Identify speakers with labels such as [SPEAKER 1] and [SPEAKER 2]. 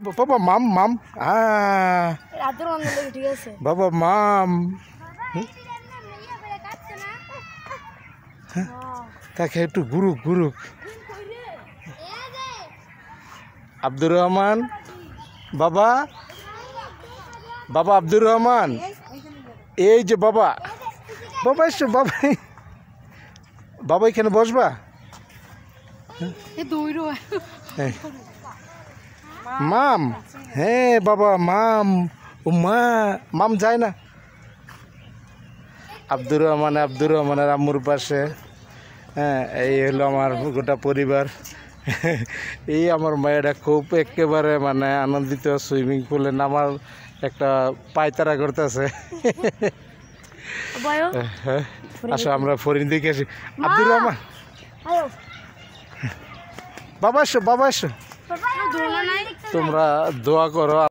[SPEAKER 1] বাবা মাম মাম বাবা মাম তাকে একটু গুরুক গুরুক আব্দুর রহমান বাবা বাবা আব্দুর রহমান এই যে বাবা বাবা এসো বাবা বাবা এখানে বসবা মাম হ্যাঁ বাবা মাম ও মা মাম যায় না আব্দুর রহমানের আম্মুর পাশে হ্যাঁ এই হলো আমার গোটা পরিবার এই আমার মেয়েটা খুব একেবারে মানে আনন্দিত সুইমিং পুলে নামার একটা পায়তারা করতেছে আসো আমরা ফরিন দিকে আসি আব্দুর রহমান বাবা এসো তোমরা দোয়া করো।